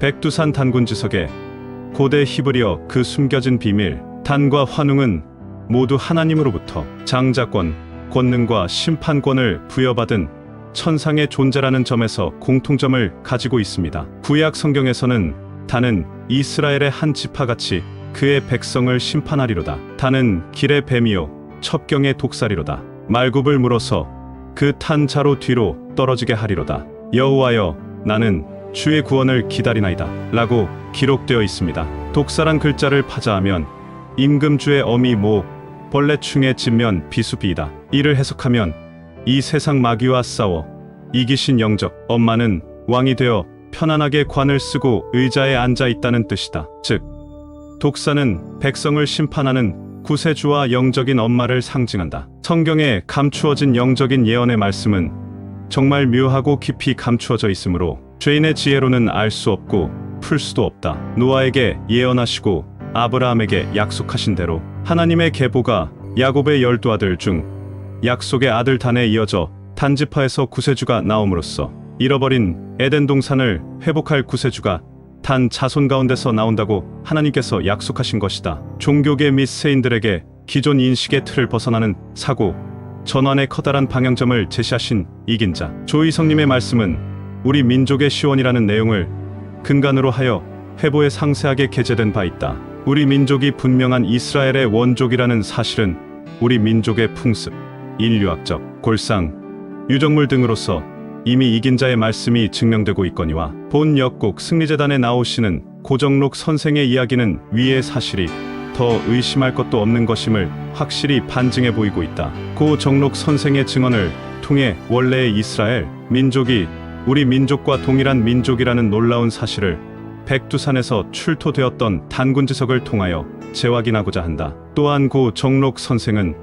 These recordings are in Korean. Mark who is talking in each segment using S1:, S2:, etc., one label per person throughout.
S1: 백두산 단군지석에 고대 히브리어 그 숨겨진 비밀. 단과 환웅은 모두 하나님으로부터 장자권, 권능과 심판권을 부여받은 천상의 존재라는 점에서 공통점을 가지고 있습니다. 구약 성경에서는 단은 이스라엘의 한 지파같이 그의 백성을 심판하리로다. 단은 길의 뱀이요 첩경의 독사리로다. 말굽을 물어서 그 탄 자로 뒤로 떨어지게 하리로다. 여호와여, 나는 주의 구원을 기다리나이다 라고 기록되어 있습니다. 독사란 글자를 파자하면 임금주의 어미 모, 벌레충의 진면 비수비이다. 이를 해석하면 이 세상 마귀와 싸워 이기신 영적 엄마는 왕이 되어 편안하게 관을 쓰고 의자에 앉아 있다는 뜻이다. 즉, 독사는 백성을 심판하는 구세주와 영적인 엄마를 상징한다. 성경에 감추어진 영적인 예언의 말씀은 정말 묘하고 깊이 감추어져 있으므로 죄인의 지혜로는 알 수 없고 풀 수도 없다. 노아에게 예언하시고 아브라함에게 약속하신 대로 하나님의 계보가 야곱의 12아들 중 약속의 아들 단에 이어져 단지파에서 구세주가 나옴으로써 잃어버린 에덴 동산을 회복할 구세주가 단 자손 가운데서 나온다고 하나님께서 약속하신 것이다. 종교계 및 세인들에게 기존 인식의 틀을 벗어나는 사고 전환의 커다란 방향점을 제시하신 이긴 자 조이성님의 말씀은 우리 민족의 시원이라는 내용을 근간으로 하여 회보에 상세하게 게재된 바 있다. 우리 민족이 분명한 이스라엘의 원족이라는 사실은 우리 민족의 풍습, 인류학적, 골상, 유적물 등으로서 이미 이긴 자의 말씀이 증명되고 있거니와 본 역곡 승리재단에 나오시는 고정록 선생의 이야기는 위의 사실이 더 의심할 것도 없는 것임을 확실히 반증해 보이고 있다. 고정록 선생의 증언을 통해 원래의 이스라엘 민족이 우리 민족과 동일한 민족이라는 놀라운 사실을 백두산에서 출토되었던 단군지석을 통하여 재확인하고자 한다. 또한 고 정록 선생은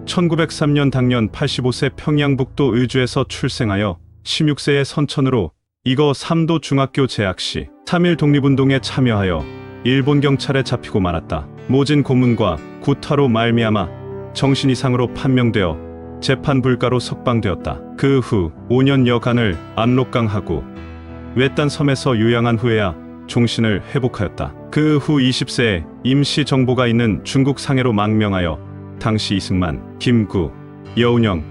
S1: 1903년 당년 85세 평양북도 의주에서 출생하여 16세의 선천으로 이거 3도 중학교 재학 시 3.1 독립운동에 참여하여 일본 경찰에 잡히고 말았다. 모진 고문과 구타로 말미암아 정신 이상으로 판명되어 재판 불가로 석방되었다. 그 후 5년여간을 압록강하고 외딴 섬에서 요양한 후에야 종신을 회복하였다. 그 후 20세에 임시 정보가 있는 중국 상해로 망명하여 당시 이승만, 김구, 여운형,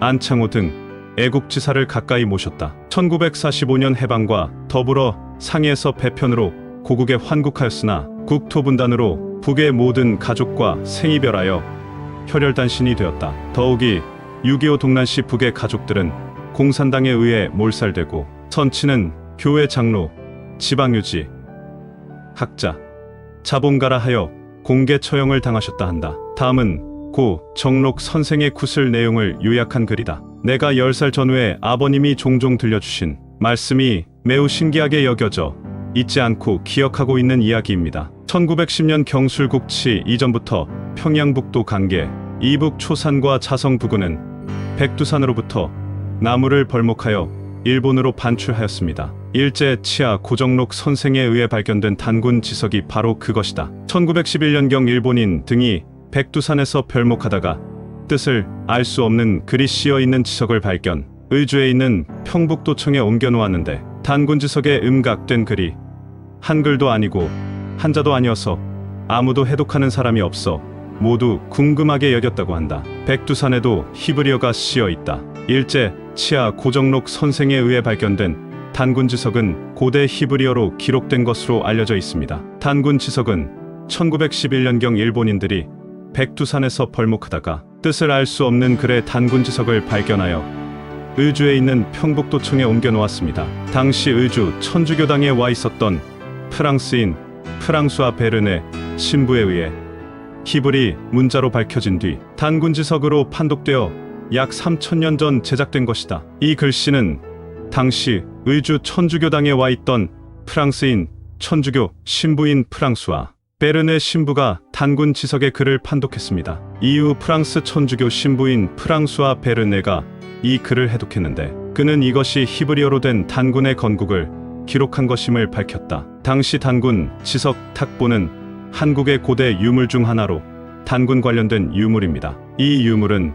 S1: 안창호 등 애국지사를 가까이 모셨다. 1945년 해방과 더불어 상해에서 배편으로 고국에 환국하였으나 국토분단으로 북의 모든 가족과 생이별하여 혈혈단신이 되었다. 더욱이 6.25 동란 시 북의 가족들은 공산당에 의해 몰살되고 선친은 교회 장로, 지방유지, 학자, 자본가라 하여 공개 처형을 당하셨다 한다. 다음은 고 정록 선생의 구슬 내용을 요약한 글이다. 내가 10살 전후에 아버님이 종종 들려주신 말씀이 매우 신기하게 여겨져 잊지 않고 기억하고 있는 이야기입니다. 1910년 경술국치 이전부터 평양북도 강계, 이북 초산과 자성 부근은 백두산으로부터 나무를 벌목하여 일본으로 반출하였습니다. 일제 치하 고정록 선생에 의해 발견된 단군 지석이 바로 그것이다. 1911년경 일본인 등이 백두산에서 별목하다가 뜻을 알 수 없는 글이 씌어 있는 지석을 발견, 의주에 있는 평북도청에 옮겨 놓았는데 단군 지석에 음각된 글이 한글도 아니고 한자도 아니어서 아무도 해독하는 사람이 없어 모두 궁금하게 여겼다고 한다. 백두산에도 히브리어가 씌어 있다. 일제 치하 고정록 선생에 의해 발견된 단군 지석은 고대 히브리어로 기록된 것으로 알려져 있습니다. 단군 지석은 1911년경 일본인들이 백두산에서 벌목하다가 뜻을 알 수 없는 글의 단군 지석을 발견하여 의주에 있는 평북도청에 옮겨 놓았습니다. 당시 의주 천주교당에 와 있었던 프랑스인 프랑수아 베르네 신부에 의해 히브리 문자로 밝혀진 뒤 단군 지석으로 판독되어 약 3000년 전 제작된 것이다. 이 글씨는 당시 의주 천주교당에 와 있던 프랑스인 천주교 신부인 프랑수아 베르네 신부가 단군 지석의 글을 판독했습니다. 이후 프랑스 천주교 신부인 프랑수아 베르네가 이 글을 해독했는데 그는 이것이 히브리어로 된 단군의 건국을 기록한 것임을 밝혔다. 당시 단군 지석 탁보는 한국의 고대 유물 중 하나로 단군 관련된 유물입니다. 이 유물은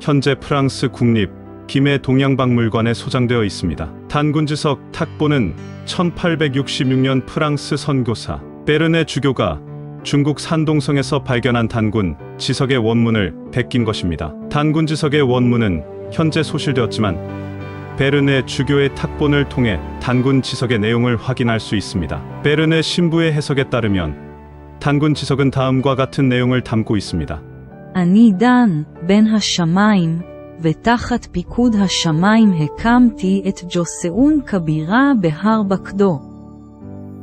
S1: 현재 프랑스 국립 김해 동양박물관에 소장되어 있습니다. 단군지석 탁본은 1866년 프랑스 선교사 베르네 주교가 중국 산동성에서 발견한 단군 지석의 원문을 베낀 것입니다. 단군 지석의 원문은 현재 소실되었지만 베르네 주교의 탁본을 통해 단군 지석의 내용을 확인할 수 있습니다. 베르네 신부의 해석에 따르면 단군 지석은 다음과 같은 내용을 담고 있습니다.
S2: אני דן בין השמיים, ותחת פיקוד השמיים הקמתי את ג'וסאון כבירה בהר בקדו.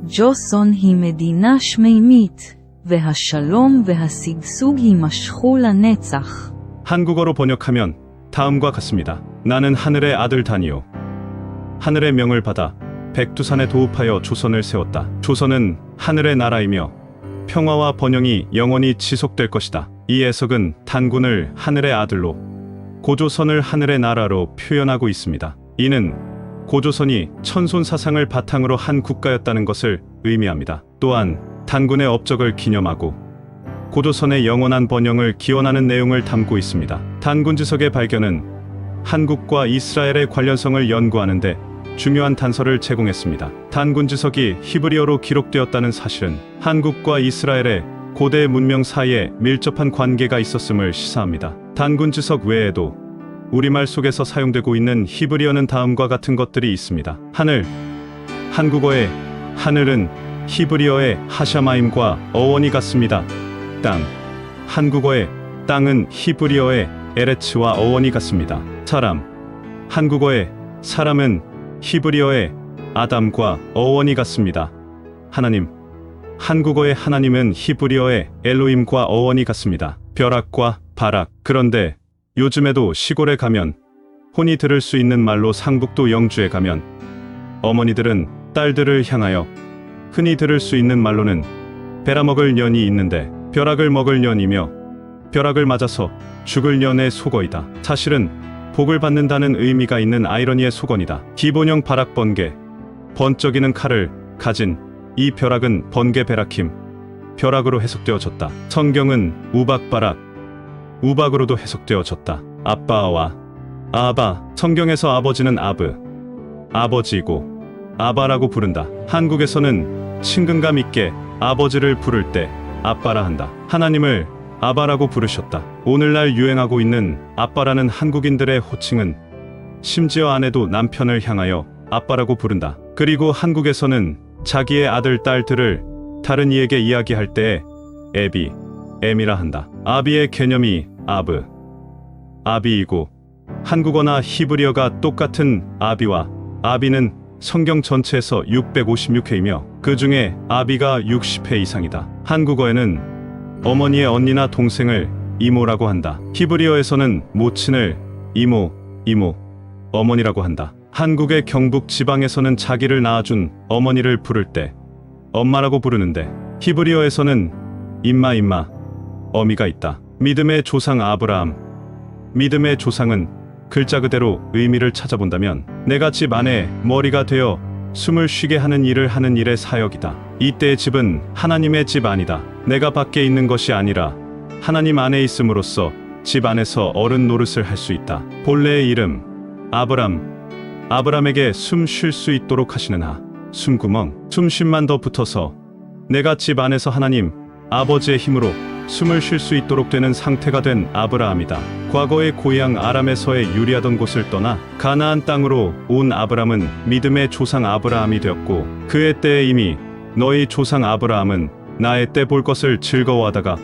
S2: ג'וסון היא מדינה שמימית, והשלום והשגשוג יימשכו לנצח.
S1: 한국어로 번역하면 다음과 같습니다. 나는 하늘의 아들 다니요. 하늘의 명을 받아 백두산에 도읍하여 조선을 세웠다. 조선은 하늘의 나라이며 평화와 번영이 영원히 지속될 것이다. 이 해석은 단군을 하늘의 아들로, 고조선을 하늘의 나라로 표현하고 있습니다. 이는 고조선이 천손 사상을 바탕으로 한 국가였다는 것을 의미합니다. 또한 단군의 업적을 기념하고 고조선의 영원한 번영을 기원하는 내용을 담고 있습니다. 단군지석의 발견은 한국과 이스라엘의 관련성을 연구하는 데 중요한 단서를 제공했습니다. 단군지석이 히브리어로 기록되었다는 사실은 한국과 이스라엘의 고대 문명 사이에 밀접한 관계가 있었음을 시사합니다. 단군지석 외에도 우리말 속에서 사용되고 있는 히브리어는 다음과 같은 것들이 있습니다. 하늘, 한국어의 하늘은 히브리어의 하샤마임과 어원이 같습니다. 땅, 한국어의 땅은 히브리어의 에레츠와 어원이 같습니다. 사람, 한국어의 사람은 히브리어의 아담과 어원이 같습니다. 하나님, 한국어의 하나님은 히브리어의 엘로임과 어원이 같습니다. 벼락과 바락. 그런데 요즘에도 시골에 가면 혼이 들을 수 있는 말로 상북도 영주에 가면 어머니들은 딸들을 향하여 흔히 들을 수 있는 말로는 베라먹을 년이 있는데 벼락을 먹을 년이며 벼락을 맞아서 죽을 년의 속어이다. 사실은 복을 받는다는 의미가 있는 아이러니의 속언이다. 기본형 바락 번개, 번쩍이는 칼을 가진 이 벼락은 번개 베라킴, 벼락으로 해석되어졌다. 성경은 우박바락, 우박으로도 해석되어졌다. 아빠와 아바, 성경에서 아버지는 아브, 아버지이고 아바라고 부른다. 한국에서는 친근감 있게 아버지를 부를 때 아빠라 한다. 하나님을 아바라고 부르셨다. 오늘날 유행하고 있는 아빠라는 한국인들의 호칭은 심지어 아내도 남편을 향하여 아빠라고 부른다. 그리고 한국에서는 자기의 아들, 딸들을 다른 이에게 이야기할 때에 애비, 애미라 한다. 아비의 개념이 아브, 아비이고 한국어나 히브리어가 똑같은 아비와 아비는 성경 전체에서 656회이며 그 중에 아비가 60회 이상이다. 한국어에는 어머니의 언니나 동생을 이모라고 한다. 히브리어에서는 모친을 이모, 어머니라고 한다. 한국의 경북 지방에서는 자기를 낳아준 어머니를 부를 때 엄마라고 부르는데 히브리어에서는 임마, 어미가 있다. 믿음의 조상 아브라함. 믿음의 조상은 글자 그대로 의미를 찾아본다면 내가 집 안에 머리가 되어 숨을 쉬게 하는 일을 하는 일의 사역이다. 이때의 집은 하나님의 집 아니다. 내가 밖에 있는 것이 아니라 하나님 안에 있음으로써 집 안에서 어른 노릇을 할 수 있다. 본래의 이름 아브람에게 숨 쉴 수 있도록 하시는 숨구멍, 숨쉼만 더 붙어서 내가 집 안에서 하나님 아버지의 힘으로 숨을 쉴 수 있도록 되는 상태가 된 아브라함이다. 과거의 고향 아람에서의 유리하던 곳을 떠나 가나안 땅으로 온 아브람은 믿음의 조상 아브라함이 되었고 그의 때에 이미 너희 조상 아브라함은 나의 때 볼 것을 즐거워하다가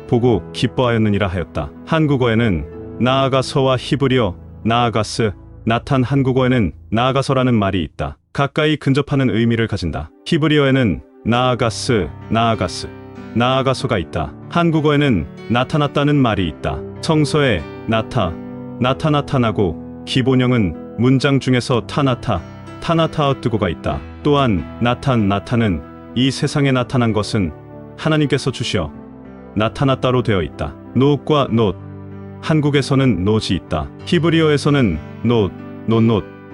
S1: 보고 기뻐하였느니라 하였다. 한국어에는 나아가서와 히브리어 나아가스, 나탄, 한국어에는 나아가서라는 말이 있다. 가까이 근접하는 의미를 가진다. 히브리어에는 나아가서가 있다. 한국어에는 나타났다는 말이 있다. 성서에 나타나고 기본형은 문장 중에서 타나타어뜨고가 있다. 또한 나타는 이 세상에 나타난 것은 하나님께서 주시어 나타났다로 되어 있다. 노과 놋, 한국에서는 놋이 있다. 히브리어에서는 놋,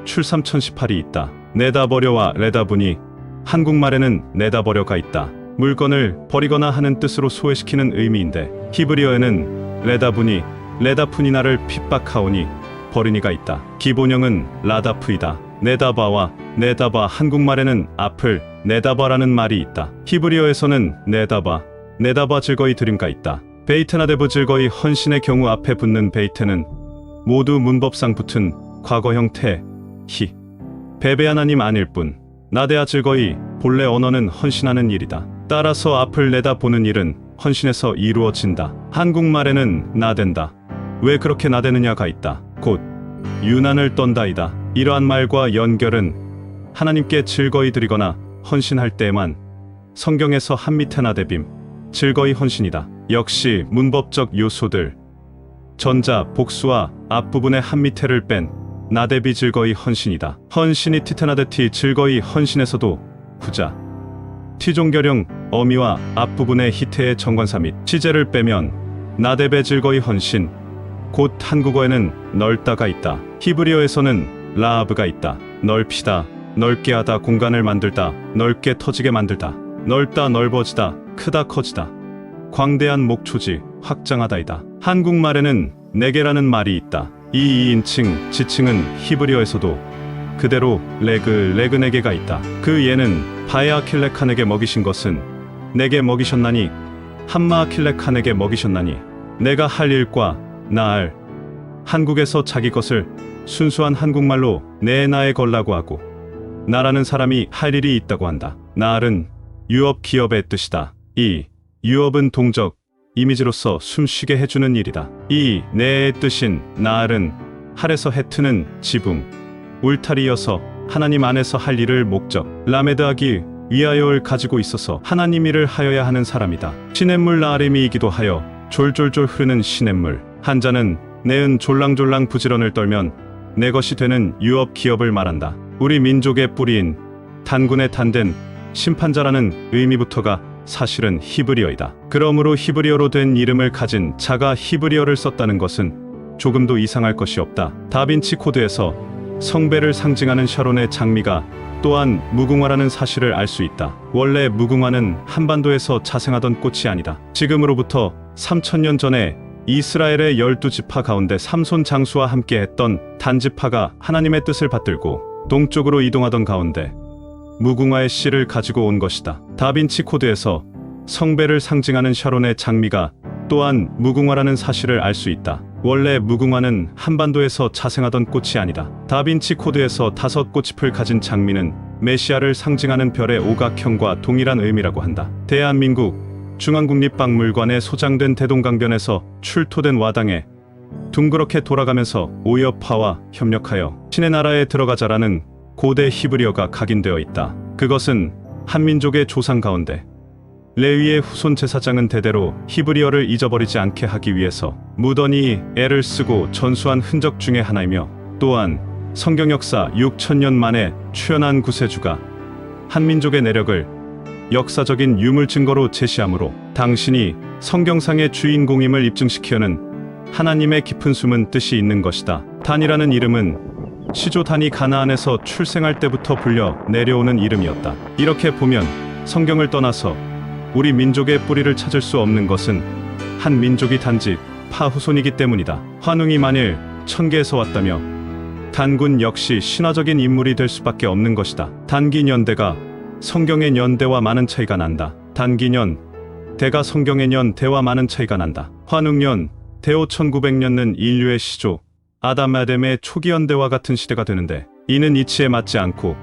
S1: 출삼 1018이 있다. 내다버려와 레다분이 한국말에는 내다버려가 있다. 물건을 버리거나 하는 뜻으로 소외시키는 의미인데 히브리어에는 레다분이 레다푸니나를 핍박하오니 버린이가 있다. 기본형은 라다프이다. 네다바와 네다바, 한국말에는 앞을 내다바라는 말이 있다. 히브리어에서는 네다바 즐거이 드림가 있다. 베이트나데브 즐거이 헌신의 경우 앞에 붙는 베이트는 모두 문법상 붙은 과거 형태 히 베베 하나님 아닐 뿐, 나데아 즐거이 본래 언어는 헌신하는 일이다. 따라서 앞을 내다보는 일은 헌신에서 이루어진다. 한국말에는 나댄다. 왜 그렇게 나대느냐가 있다. 곧 유난을 떤다이다. 이러한 말과 연결은 하나님께 즐거이 드리거나 헌신할 때에만 성경에서 한밑에 나대빔, 즐거이 헌신이다. 역시 문법적 요소들, 전자, 복수와 앞부분의 한밑에를 뺀 나대비 즐거이 헌신이다. 헌신이 티테나데티 즐거이 헌신에서도 후자 티종결형 어미와 앞부분의 히테의 정관사 및 시제를 빼면 나데베 즐거이 헌신, 곧 한국어에는 넓다가 있다. 히브리어에서는 라아브가 있다. 넓히다, 넓게 하다, 공간을 만들다, 넓게 터지게 만들다, 넓다, 넓어지다, 크다, 커지다, 광대한 목초지, 확장하다이다. 한국말에는 네게라는 말이 있다. 이 2인칭 지칭은 히브리어에서도 그대로 레그네게가 있다. 그 예는 바에아킬레칸에게 먹이신 것은 내게 먹이셨나니, 함마아킬레칸에게 먹이셨나니, 내가 할 일과 나알. 한국에서 자기 것을 순수한 한국말로 내 나의 걸라고 하고, 나라는 사람이 할 일이 있다고 한다. 나알은 유업, 기업의 뜻이다. 이 유업은 동적, 이미지로서 숨쉬게 해주는 일이다. 이 내의 뜻인 나알은 할에서 해트는 지붕, 울타리여서 하나님 안에서 할 일을 목적, 라메드하기 위하여를 가지고 있어서 하나님 일을 하여야 하는 사람이다. 시냇물 나아림이기도 하여 졸졸졸 흐르는 시냇물. 한자는 내은 졸랑졸랑 부지런을 떨면 내 것이 되는 유업, 기업을 말한다. 우리 민족의 뿌리인 단군의 단된 심판자라는 의미부터가 사실은 히브리어이다. 그러므로 히브리어로 된 이름을 가진 자가 히브리어를 썼다는 것은 조금도 이상할 것이 없다. 다빈치 코드에서 성배를 상징하는 샤론의 장미가 또한 무궁화라는 사실을 알 수 있다. 원래 무궁화는 한반도에서 자생하던 꽃이 아니다. 지금으로부터 3000년 전에 이스라엘의 12지파 가운데 삼손 장수와 함께 했던 단지파가 하나님의 뜻을 받들고 동쪽으로 이동하던 가운데 무궁화의 씨를 가지고 온 것이다. 다빈치 코드에서 성배를 상징하는 샤론의 장미가 또한 무궁화라는 사실을 알 수 있다. 원래 무궁화는 한반도에서 자생하던 꽃이 아니다. 다빈치 코드에서 5꽃잎을 가진 장미는 메시아를 상징하는 별의 오각형과 동일한 의미라고 한다. 대한민국 중앙국립박물관에 소장된 대동강변에서 출토된 와당에 둥그렇게 돌아가면서 오여파와 협력하여 신의 나라에 들어가자라는 고대 히브리어가 각인되어 있다. 그것은 한민족의 조상 가운데 레위의 후손 제사장은 대대로 히브리어를 잊어버리지 않게 하기 위해서 무던히 애를 쓰고 전수한 흔적 중의 하나이며, 또한 성경 역사 6000년 만에 출현한 구세주가 한민족의 내력을 역사적인 유물 증거로 제시하므로 당신이 성경상의 주인공임을 입증시키려는 하나님의 깊은 숨은 뜻이 있는 것이다. 단이라는 이름은 시조 단이 가나안에서 출생할 때부터 불려 내려오는 이름이었다. 이렇게 보면 성경을 떠나서 우리 민족의 뿌리를 찾을 수 없는 것은 한 민족이 단지 파후손이기 때문이다. 환웅이 만일 천계에서 왔다며 단군 역시 신화적인 인물이 될 수밖에 없는 것이다. 단기년대가 성경의 년대와 많은 차이가 난다. 단기년 대가 성경의 년대와 많은 차이가 난다. 환웅년 대오 1900년은 인류의 시조 아담의 초기 연대와 같은 시대가 되는데, 이는 이치에 맞지 않고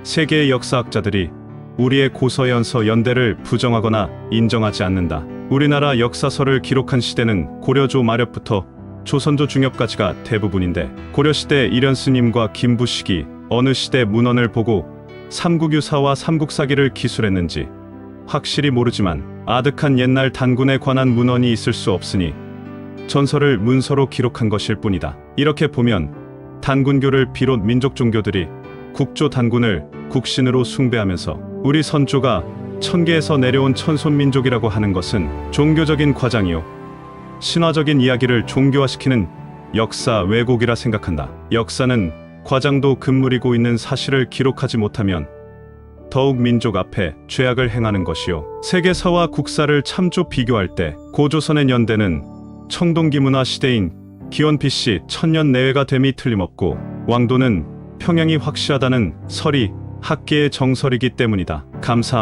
S1: 세계의 역사학자들이 우리의 고서연서 연대를 부정하거나 인정하지 않는다. 우리나라 역사서를 기록한 시대는 고려조 마렵부터 조선조 중엽까지가 대부분인데, 고려시대 이련스님과 김부식이 어느 시대 문헌을 보고 삼국유사와 삼국사기를 기술했는지 확실히 모르지만 아득한 옛날 단군에 관한 문헌이 있을 수 없으니 전설을 문서로 기록한 것일 뿐이다. 이렇게 보면 단군교를 비롯 민족 종교들이 국조 단군을 국신으로 숭배하면서 우리 선조가 천계에서 내려온 천손민족이라고 하는 것은 종교적인 과장이요, 신화적인 이야기를 종교화시키는 역사 왜곡이라 생각한다. 역사는 과장도 금물이고 있는 사실을 기록하지 못하면 더욱 민족 앞에 죄악을 행하는 것이요, 세계사와 국사를 참조 비교할 때 고조선의 연대는 청동기 문화 시대인 기원 BC 1000년 내외가 됨이 틀림없고 왕도는 평양이 확실하다는 설이 학계의 정설이기 때문이다. 감사합니다.